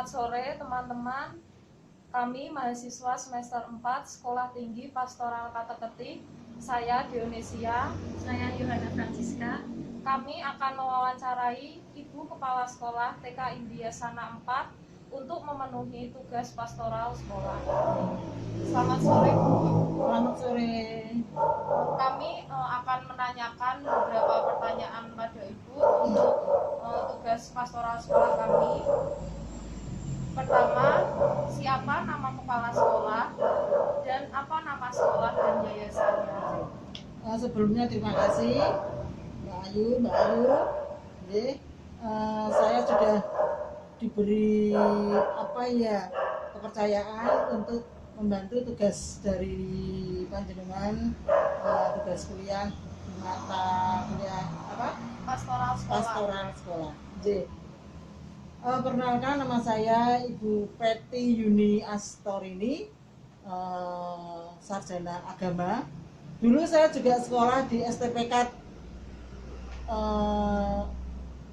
Selamat sore teman-teman. Kami mahasiswa semester 4 Sekolah Tinggi Pastoral Kateketik. Saya Dionesia. Saya Yohana Francisca. Kami akan mewawancarai Ibu Kepala Sekolah TK India Sana 4 untuk memenuhi tugas pastoral sekolah. Selamat sore Bu. Selamat sore. Kami akan menanyakan beberapa pertanyaan pada Ibu untuk tugas pastoral sekolah kami. Pertama, siapa nama kepala sekolah dan apa nama sekolah dan yayasannya? Sebelumnya terima kasih Mbak Ayu. Saya sudah diberi kepercayaan untuk membantu tugas dari panjenengan, tugas kuliah mata kuliah pastoral sekolah. Perkenalkan, nama saya Ibu Peti Yuni Astorini, sarjana agama. Dulu saya juga sekolah di STPK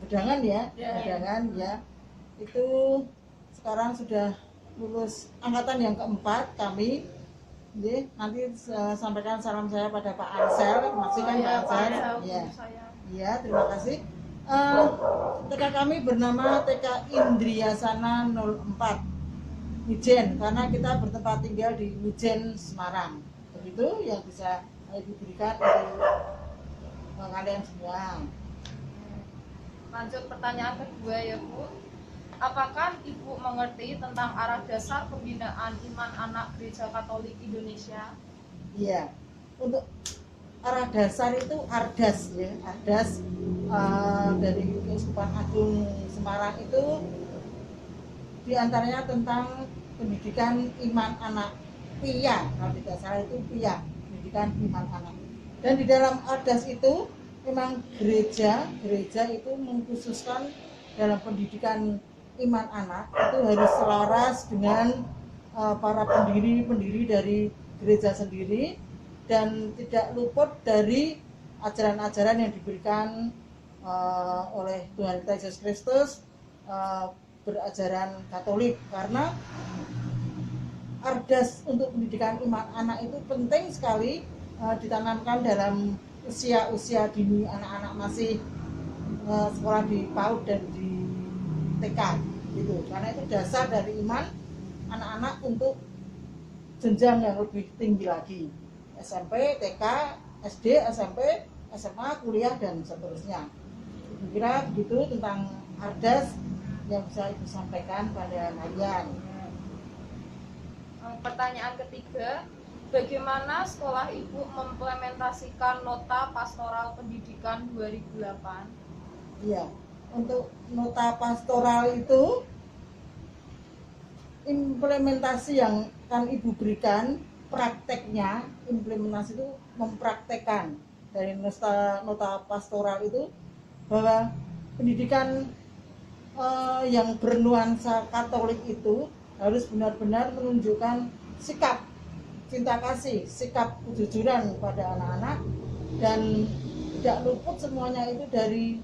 Bedangan ya. Itu sekarang sudah lulus angkatan yang keempat kami. Nanti sampaikan salam saya pada Pak Ansel, maksudkan Pak Ansel. Ya, terima kasih. TK kami bernama TK Indria Sana 04 Mijen, karena kita bertempat tinggal di Mijen, Semarang. Begitu yang bisa Ibu berikan untuk kalian semua. Lanjut pertanyaan kedua ya Bu. Apakah Ibu mengerti tentang arah dasar pembinaan iman anak Gereja Katolik Indonesia? Iya, untuk arah dasar itu Ardas ya, Ardas dari Keuskupan Agung Semarang itu diantaranya tentang pendidikan iman anak, PIA, kalau tidak salah itu PIA, pendidikan iman anak. Dan di dalam Ardas itu memang gereja itu mengkhususkan dalam pendidikan iman anak itu harus selaras dengan para pendiri dari gereja sendiri, dan tidak luput dari ajaran-ajaran yang diberikan oleh Tuhan kita Yesus Kristus, berajaran Katolik. Karena Ardas untuk pendidikan iman anak itu penting sekali ditanamkan dalam usia dini anak-anak masih sekolah di PAUD dan di TK gitu. Karena itu dasar dari iman anak-anak untuk jenjang yang lebih tinggi lagi, SMP, TK, SD, SMP, SMA, kuliah, dan seterusnya. Kira begitu tentang Ardas yang bisa Ibu sampaikan pada kalian. Pertanyaan ketiga, bagaimana sekolah Ibu mengimplementasikan nota pastoral pendidikan 2008? Iya, untuk nota pastoral itu implementasi yang akan Ibu berikan, prakteknya, implementasi itu mempraktekkan dari nota pastoral itu bahwa pendidikan yang bernuansa Katolik itu harus benar-benar menunjukkan sikap cinta kasih, sikap kejujuran pada anak-anak, dan tidak luput semuanya itu dari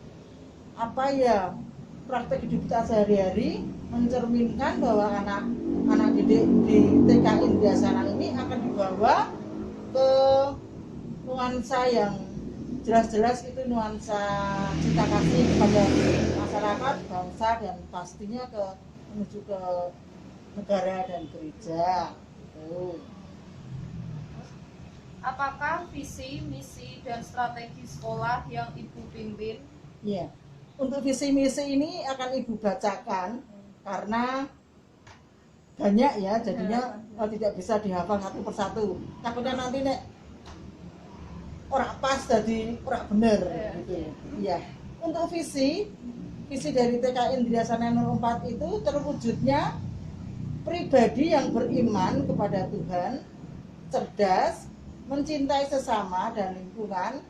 praktek hidup kita sehari-hari, mencerminkan bahwa anak didik di TK India Sana ini akan dibawa ke nuansa yang jelas-jelas, itu nuansa cinta kasih kepada masyarakat, bangsa, dan pastinya menuju ke negara dan gereja. Apakah visi, misi, dan strategi sekolah yang Ibu pimpin? Iya. Untuk visi misi ini akan Ibu bacakan karena banyak ya, jadinya tidak bisa dihafal satu persatu. Takutnya nanti orang pas jadi orang bener gitu. Iya. Untuk visi dari TK Indria Sana 04 itu terwujudnya pribadi yang beriman kepada Tuhan, cerdas, mencintai sesama dan lingkungan,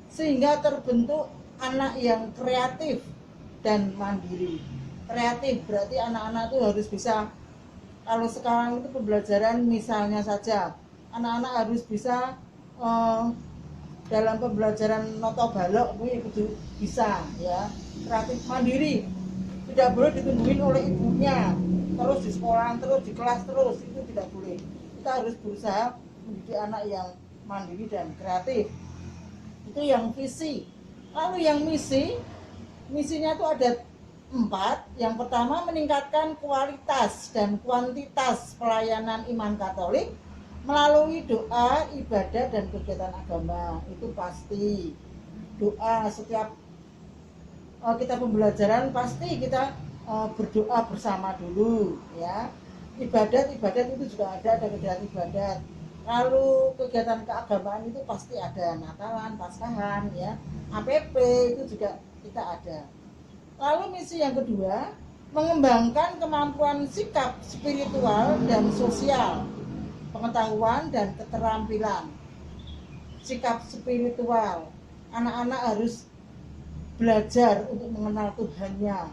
sehingga terbentuk anak yang kreatif dan mandiri. Kreatif berarti anak-anak itu harus bisa, kalau sekarang itu pembelajaran misalnya saja, anak-anak harus bisa dalam pembelajaran noto balok itu bisa ya, kreatif mandiri. tidak boleh ditungguin oleh ibunya terus di sekolah terus di kelas terus, itu tidak boleh. Kita harus berusaha mendidik anak yang mandiri dan kreatif. Itu yang visi. Lalu yang misinya itu ada 4. Yang pertama, meningkatkan kualitas dan kuantitas pelayanan iman Katolik melalui doa, ibadah, dan kegiatan agama. Itu pasti. Doa setiap kita pembelajaran pasti kita berdoa bersama dulu, ya. Ibadat itu juga ada kegiatan ibadat. Lalu kegiatan keagamaan itu pasti ada, Natalan, Paskahan, ya. APP itu juga kita ada. Lalu misi yang kedua, mengembangkan kemampuan sikap spiritual dan sosial, pengetahuan dan keterampilan. Sikap spiritual, anak-anak harus belajar untuk mengenal Tuhannya,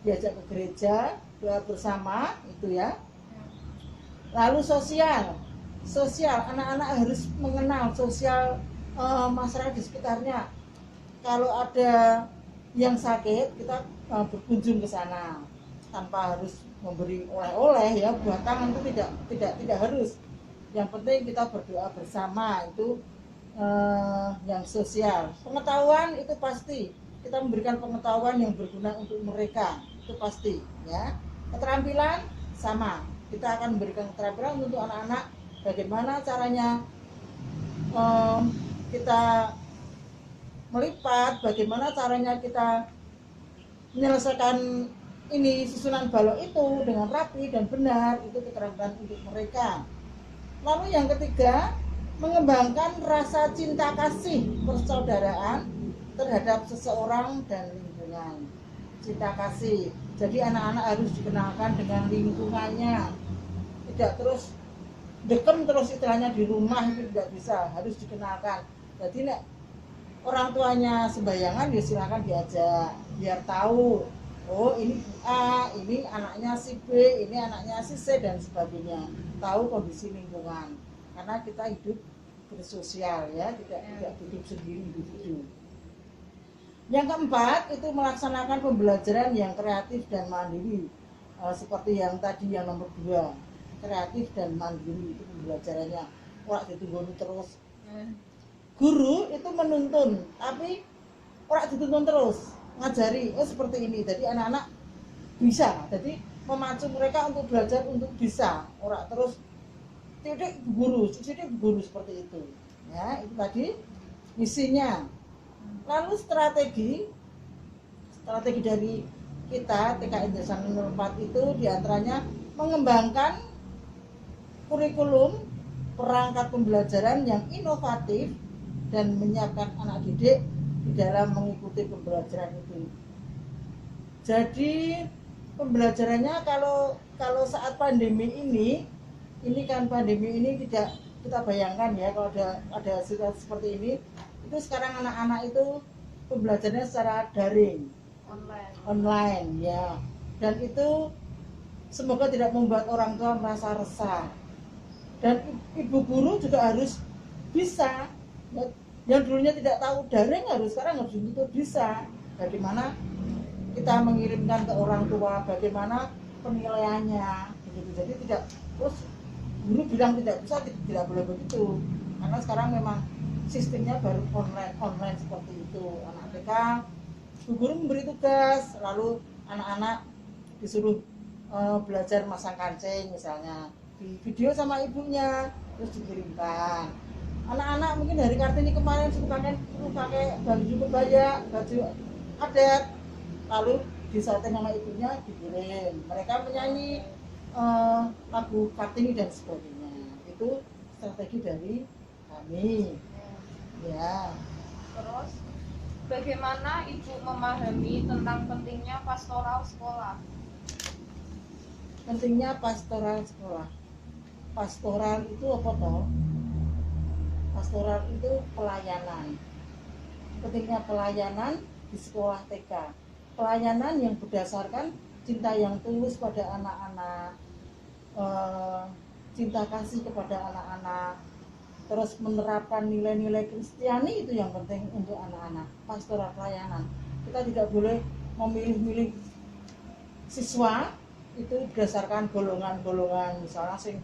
diajak ke gereja, doa bersama, itu ya. Lalu sosial, anak-anak harus mengenal sosial masyarakat di sekitarnya. Kalau ada yang sakit, kita berkunjung ke sana tanpa harus memberi oleh-oleh, ya, buat tangan itu tidak harus. Yang penting kita berdoa bersama, itu yang sosial. Pengetahuan itu pasti kita memberikan pengetahuan yang berguna untuk mereka, itu pasti, ya. Keterampilan sama, kita akan memberikan keterampilan untuk anak-anak, bagaimana caranya kita melipat, bagaimana caranya kita menyelesaikan ini susunan balok itu dengan rapi dan benar, itu keterampilan untuk mereka. Lalu yang ketiga, mengembangkan rasa cinta kasih persaudaraan terhadap seseorang dan lingkungan. Cinta kasih, jadi anak-anak harus dikenalkan dengan lingkungannya, tidak terus dekem terus istilahnya di rumah, itu tidak bisa, harus dikenalkan. Jadi orang tuanya sembayangan, ya silakan diajak biar tahu, oh ini A, ini anaknya si B, ini anaknya si C, dan sebagainya. Tahu kondisi lingkungan, karena kita hidup bersosial, ya, tidak hidup sendiri individu. Yang keempat, itu melaksanakan pembelajaran yang kreatif dan mandiri, seperti yang tadi yang nomor 2, kreatif dan mandiri, itu pembelajarannya. Ora ditunggu terus. Guru itu menuntun, tapi ora dituntun terus, ngajari, oh seperti ini. Jadi anak-anak bisa, jadi memacu mereka untuk belajar untuk bisa, ora terus titik guru seperti itu, ya. Itu tadi misinya. Lalu strategi dari kita TK India Sana 04 itu diantaranya mengembangkan kurikulum, perangkat pembelajaran yang inovatif dan menyiapkan anak didik di dalam mengikuti pembelajaran itu. Jadi pembelajarannya kalau saat pandemi ini kan pandemi ini tidak kita bayangkan, ya, kalau ada situasi seperti ini, itu sekarang anak-anak itu pembelajarannya secara daring, online, ya. Dan itu semoga tidak membuat orang tua merasa resah. Dan ibu guru juga harus bisa, yang dulunya tidak tahu daring sekarang harus itu bisa. Bagaimana kita mengirimkan ke orang tua, bagaimana penilaiannya, begitu. Jadi tidak terus guru bilang tidak bisa, tidak boleh begitu. Karena sekarang memang sistemnya baru online seperti itu. Anak TK, guru memberi tugas, lalu anak-anak disuruh belajar masang kancing misalnya, di video sama ibunya, terus dikirimkan. Anak-anak mungkin dari Kartini kemarin suruh pakai baju kebaya, baju adat, lalu disalting sama ibunya, dikirim. Mereka menyanyi lagu Kartini dan sebagainya. Itu strategi dari kami, ya. Terus bagaimana ibu memahami tentang pentingnya pastoral sekolah? Pentingnya pastoral sekolah. Pastoral itu apa toh? Pastoral itu pelayanan. Pentingnya pelayanan di sekolah TK. Pelayanan yang berdasarkan cinta yang tulus pada anak-anak, cinta kasih kepada anak-anak, terus menerapkan nilai-nilai Kristiani, itu yang penting untuk anak-anak. Pastoral pelayanan. Kita tidak boleh memilih-milih siswa itu berdasarkan golongan-golongan, misalnya sing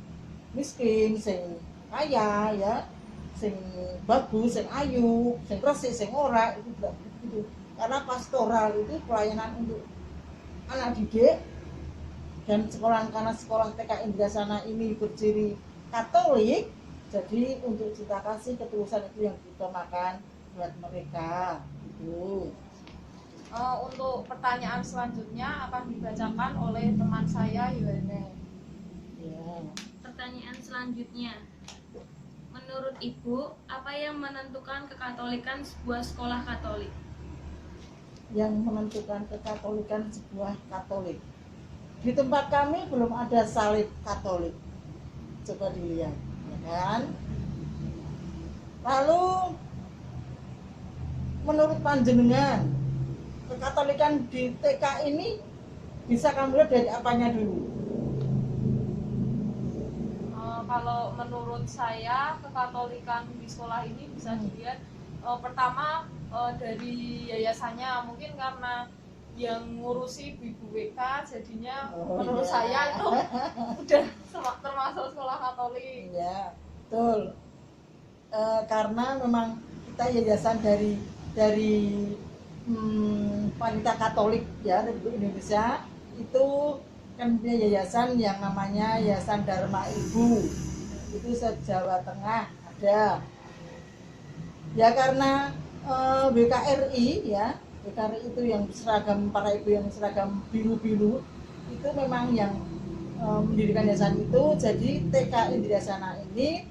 miskin, sing kaya ya, sing bagus, sing ayu, sing resik, sing ora, itu. Karena pastoral itu pelayanan untuk anak didik, dan karena sekolah TK Indrasana ini berciri Katolik, jadi untuk cinta kasih ketulusan itu yang diutamakan buat mereka gitu. Untuk pertanyaan selanjutnya akan dibacakan oleh teman saya Yohane. Ya. Pertanyaan selanjutnya, menurut Ibu, apa yang menentukan kekatolikan sebuah sekolah Katolik? Yang menentukan kekatolikan sebuah Katolik, di tempat kami belum ada salib Katolik, coba dilihat, ya kan? Lalu menurut panjenengan, kekatolikan di TK ini bisa kami lihat dari apanya dulu? Kalau menurut saya kekatolikan di sekolah ini bisa dilihat pertama dari yayasannya, mungkin karena yang ngurusi Ibu WK jadinya menurut saya itu udah termasuk sekolah Katolik. Ya, betul. Karena memang kita yayasan dari wanita Katolik ya Republik Indonesia itu kan punya yayasan yang namanya Yayasan Dharma Ibu, itu se-Jawa Tengah ada. Ya karena WKRI ya, WKRI itu yang seragam para ibu yang seragam biru-biru itu memang yang mendirikan yayasan itu, jadi TK Indrasana ini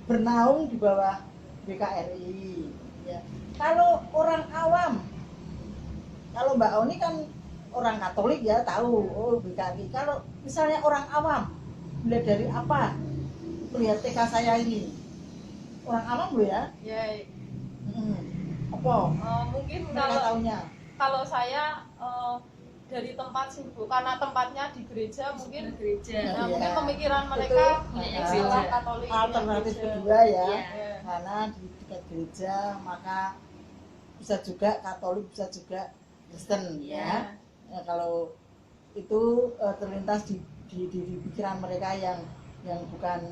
bernaung di bawah WKRI ya. Kalau orang awam, kalau Mbak Oni kan orang Katolik ya tahu WKRI. Kalau misalnya orang awam, melihat dari apa melihat TK saya ini? Orang awam Bu ya? Ya, Apa? mungkin Mereka taunya. kalau saya dari tempat sih Bu, karena tempatnya di gereja mungkin Gereja. Nah, Iya. mungkin pemikiran mereka Punya sekolah gereja. Katolik. Alternatif gereja. kedua ya, Iya. karena di dekat gereja maka bisa juga Katolik, bisa juga Kristen ya. Ya, kalau itu terlintas di pikiran mereka yang bukan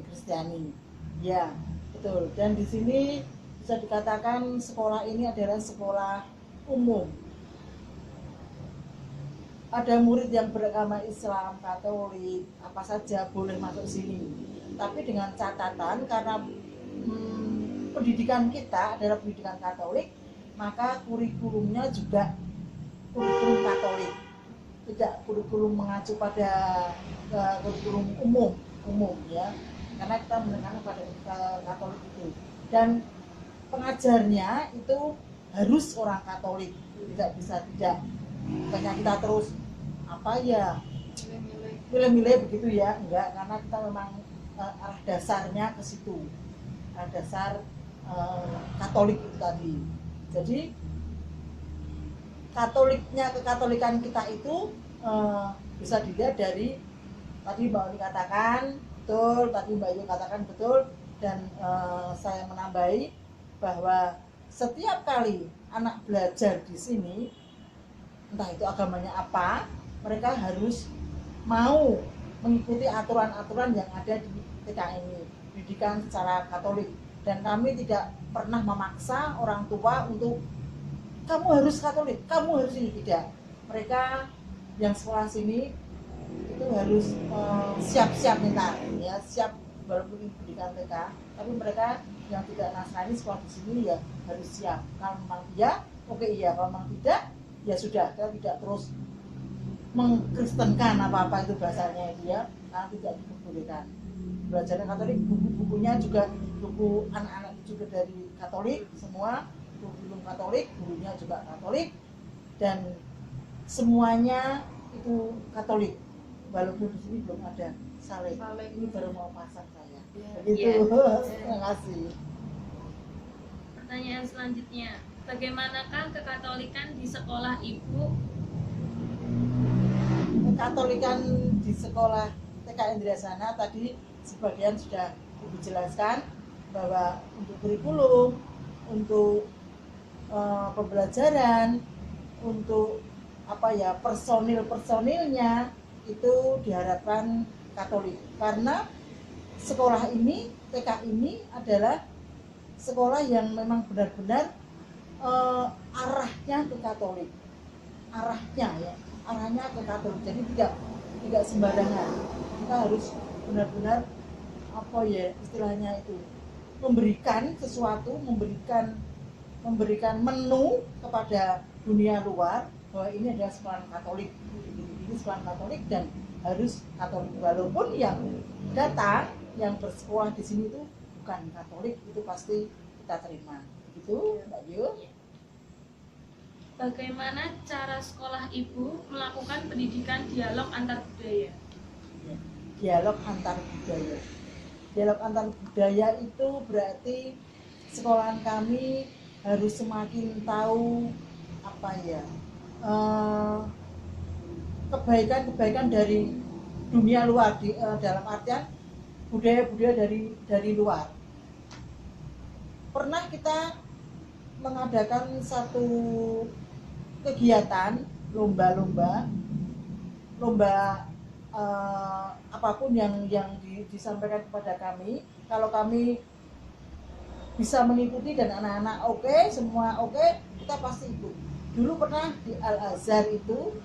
Kristiani. Ya, betul. Dan di sini bisa dikatakan sekolah ini adalah sekolah umum. Ada murid yang beragama Islam, Katolik, apa saja boleh masuk sini. Tapi dengan catatan karena pendidikan kita adalah pendidikan Katolik, maka kurikulumnya juga kurikulum Katolik, tidak kurikulum mengacu pada kurikulum umum ya, karena kita menekankan pada Katolik itu, dan pengajarnya itu harus orang Katolik, tidak bisa tidak. Bukannya kita terus apa ya milih-milih begitu ya, enggak, karena kita memang arah dasarnya ke situ, arah dasar Katolik itu tadi. Jadi kekatolikan kita itu bisa dilihat dari tadi Mbak Oni katakan betul, tadi Mbak Yu katakan betul, dan saya menambahi bahwa setiap kali anak belajar di sini, entah itu agamanya apa, mereka harus mau mengikuti aturan-aturan yang ada di TK ini, pendidikan secara Katolik. Dan kami tidak pernah memaksa orang tua untuk kamu harus Katolik, kamu harus ini, tidak. Mereka yang sekolah sini itu harus siap-siap mental ya, siap walaupun pendidikan TK, tapi mereka yang tidak Nasrani sekolah di sini ya harus siap. Kalau memang iya, oke iya, kalau memang tidak, ya sudah, kita tidak terus mengkristenkan apa-apa itu bahasanya itu ya, karena tidak diperbolehkan. Belajarnya Katolik, buku-bukunya juga buku anak-anak juga dari Katolik semua, kurikulum Katolik, gurunya juga Katolik, dan semuanya itu Katolik. Walaupun di sini belum ada salib. Ini baru mau pasang saya. Begitu. Terima kasih. Pertanyaan selanjutnya, bagaimanakah kekatolikan di sekolah Ibu? Kekatolikan di sekolah TK Indrasana tadi sebagian sudah Ibu jelaskan, bahwa untuk kurikulum, untuk pembelajaran, untuk personilnya itu diharapkan Katolik, karena sekolah ini, TK ini adalah sekolah yang memang benar-benar arahnya ke Katolik, arahnya ke Katolik. Jadi tidak sembarangan. Kita harus benar-benar istilahnya itu memberikan sesuatu, memberikan menu kepada dunia luar bahwa ini adalah sekolah Katolik, ini sekolah Katolik dan harus Katolik, walaupun yang datang yang bersekolah di sini itu bukan Katolik, itu pasti kita terima. Begitu, Mbak Yu. Bagaimana cara sekolah Ibu melakukan pendidikan dialog antar budaya? Dialog antar budaya. Dialog antar budaya itu berarti sekolahan kami harus semakin tahu kebaikan-kebaikan dari dunia luar, dalam artian budaya-budaya dari luar. Pernah kita mengadakan satu kegiatan lomba apapun yang disampaikan kepada kami. Kalau kami bisa mengikuti dan anak-anak semua kita pasti ikut. Dulu pernah di Al-Azhar itu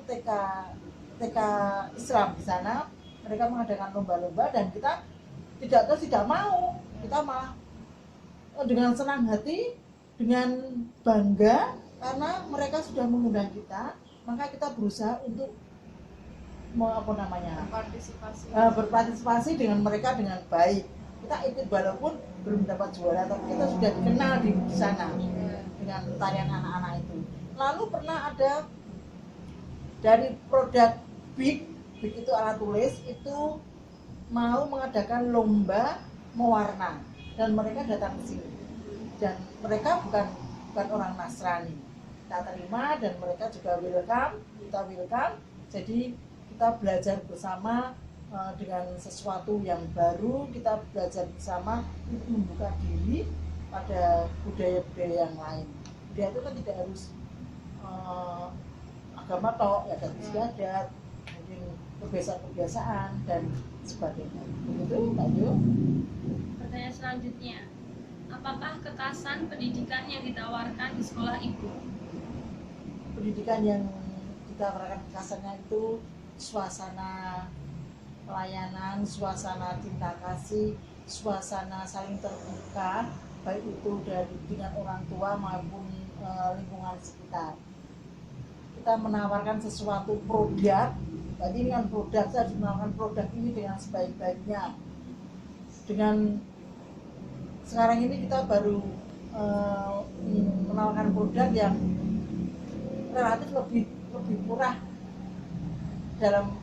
TK Islam di sana, mereka mengadakan lomba-lomba dan kita tidak mau, kita malah dengan senang hati, dengan bangga karena mereka sudah mengundang kita, maka kita berusaha untuk berpartisipasi dengan mereka dengan baik. Kita ikut walaupun belum dapat juara, tapi kita sudah dikenal di sana dengan tarian anak-anak itu. Lalu pernah ada dari produk BIK itu alat tulis, itu mau mengadakan lomba mewarna dan mereka datang ke sini. Dan mereka bukan orang Nasrani. Kita terima dan mereka juga kita welcome. Jadi kita belajar bersama dengan sesuatu yang baru, kita belajar bersama untuk membuka diri pada budaya-budaya yang lain. Budaya itu kan tidak harus agama tok, ya adat istiadat, mungkin kebiasaan-kebiasaan dan sebagainya. Begitu, Mbak Yu. Pertanyaan selanjutnya, apakah kekasan pendidikan yang ditawarkan di sekolah Ibu? Pendidikan yang ditawarkan kekasannya itu suasana pelayanan, suasana cinta kasih, suasana saling terbuka, baik itu dengan orang tua maupun lingkungan sekitar. Kita menawarkan sesuatu produk, jadi ini kan produk, saya harus menawarkan produk ini dengan sebaik-baiknya. Dengan sekarang ini kita baru menawarkan produk yang relatif lebih murah dalam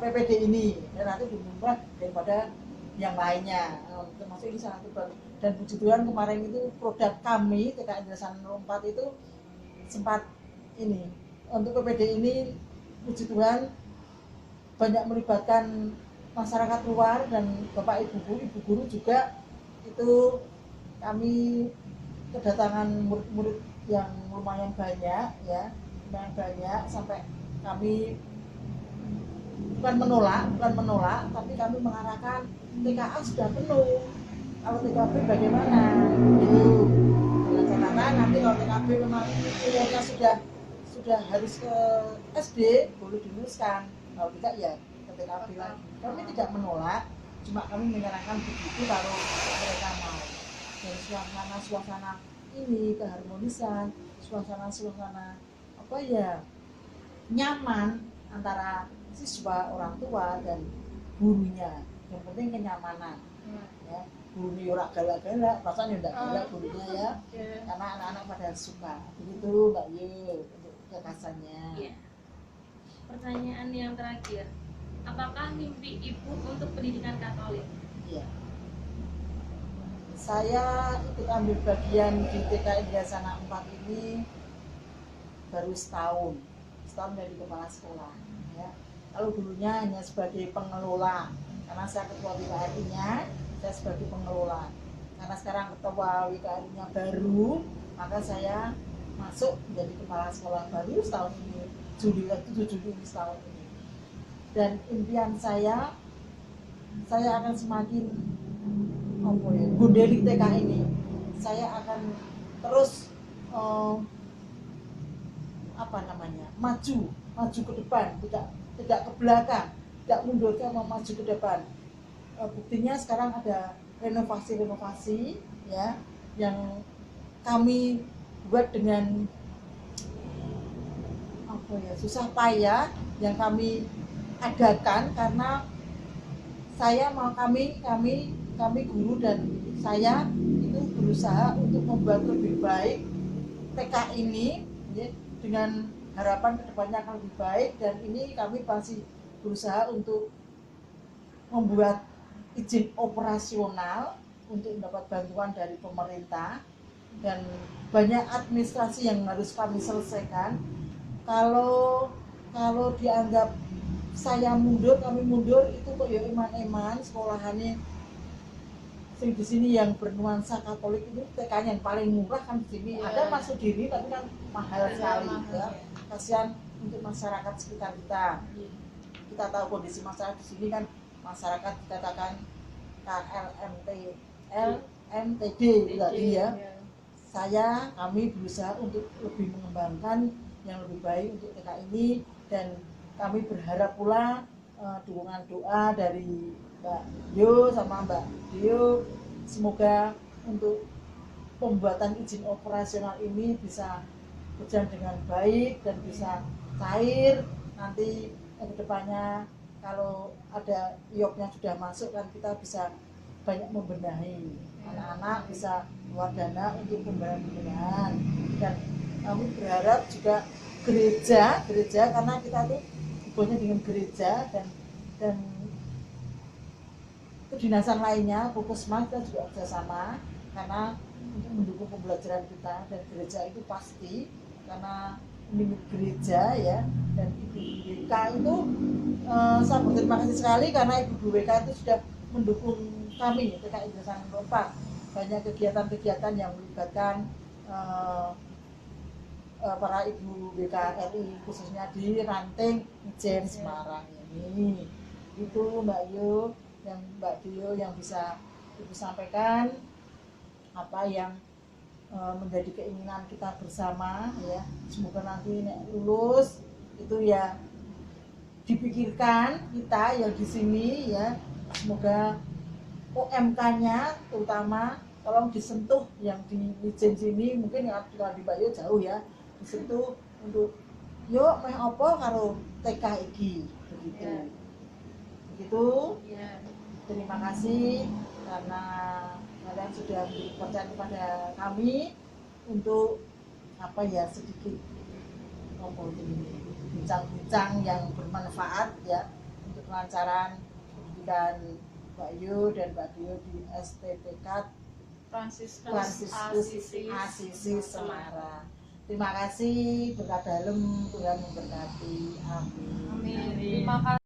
PPD ini, relatif lebih murah daripada yang lainnya, termasuk ini sangat baru. Dan puji Tuhan kemarin itu produk kami TK Indrasana 04 itu sempat ini untuk PPD ini, puji Tuhan banyak melibatkan masyarakat luar dan bapak ibu guru juga. Itu kami kedatangan murid-murid yang lumayan banyak sampai kami bukan menolak, tapi kami mengarahkan TKA sudah penuh. Kalau TKB bagaimana? Itu dengan catatan nanti kalau TKB memang umurnya sudah harus ke SD, boleh diluluskan. Kalau tidak ya ke TKB lagi. Kami tidak menolak, cuma kami menyarankan begitu kalau mereka mau. Dan suasana ini keharmonisan, suasana nyaman antara siswa, orang tua dan gurunya. Yang penting kenyamanan. Ya, gurunya ora galak-galak, perasaan enggak galak gurunya ya. Karena anak-anak pada suka. Begitu Mbak Yu untuk kekasannya. Ya. Pertanyaan yang terakhir, apakah mimpi Ibu untuk pendidikan Katolik? Iya. Saya ikut ambil bagian di TK Indrasana 4 ini baru setahun dari kepala sekolah. Ya. Kalau dulunya hanya sebagai pengelola, karena saya ketua WKRI-nya, saya sebagai pengelola. Karena sekarang ketua WKRI-nya baru, maka saya masuk menjadi kepala sekolah baru setahun ini, Juli 7 Juli setahun ini. Dan impian saya akan semakin gundeli TK ini. Saya akan terus maju ke depan, tidak ke belakang, tidak mundur, mau maju ke depan. Buktinya sekarang ada renovasi ya yang kami buat dengan susah payah, yang kami adakan karena kami guru dan saya itu berusaha untuk membuat lebih baik TK ini ya, dengan harapan kedepannya akan lebih baik. Dan ini kami masih berusaha untuk membuat izin operasional untuk mendapat bantuan dari pemerintah, dan banyak administrasi yang harus kami selesaikan. Kalau dianggap saya mundur, kami mundur, itu kok ya iman-iman sekolahannya sing di sini yang bernuansa Katolik itu TK-nya yang paling murah kan di sini. Ada masuk diri tapi kan mahal sekali ya. Kasihan untuk masyarakat sekitar kita. Kita tahu kondisi masyarakat di sini kan, masyarakat dikatakan LMTD tadi ya. Kami berusaha untuk lebih mengembangkan yang lebih baik untuk TK ini, dan kami berharap pula dukungan doa dari Mbak Yo sama Mbak Dio, semoga untuk pembuatan izin operasional ini bisa berjalan dengan baik dan bisa cair. Nanti ke depannya kalau ada IOP-nya sudah masuk kan kita bisa banyak membenahi, anak-anak bisa keluar dana untuk pembenahan. Dan kami berharap juga gereja karena kita tuh hubungannya dengan gereja dan kedinasan lainnya, Puskesmas kita juga kerjasama karena untuk mendukung pembelajaran kita. Dan gereja itu pasti karena ini gereja ya, dan Ibu WK itu saya berterima kasih sekali karena Ibu WK itu sudah mendukung kami TK Indrasana 4. Banyak kegiatan-kegiatan yang melibatkan para Ibu WK RI, khususnya di Ranting Ijen Semarang ini. Itu Mbak Yu, yang Mbak Dio yang bisa Ibu sampaikan apa yang menjadi keinginan kita bersama ya. Semoga nanti lulus itu ya dipikirkan kita yang di sini ya. Semoga OMK-nya terutama tolong disentuh, yang di Ijen sini mungkin yang di Mbak Yu jauh ya, disentuh untuk yuk meh apa karo TK iki begitu. Terima kasih karena kalian sudah percaya kepada kami untuk sedikit bincang-bincang yang bermanfaat ya untuk kelancaran pendidikan Mbak Yu dan Mbak Dio di STTK Fransiskus Asisi Semarang. Terima kasih, berkat dalem Tuhan memberkati. Amin. Terima kasih.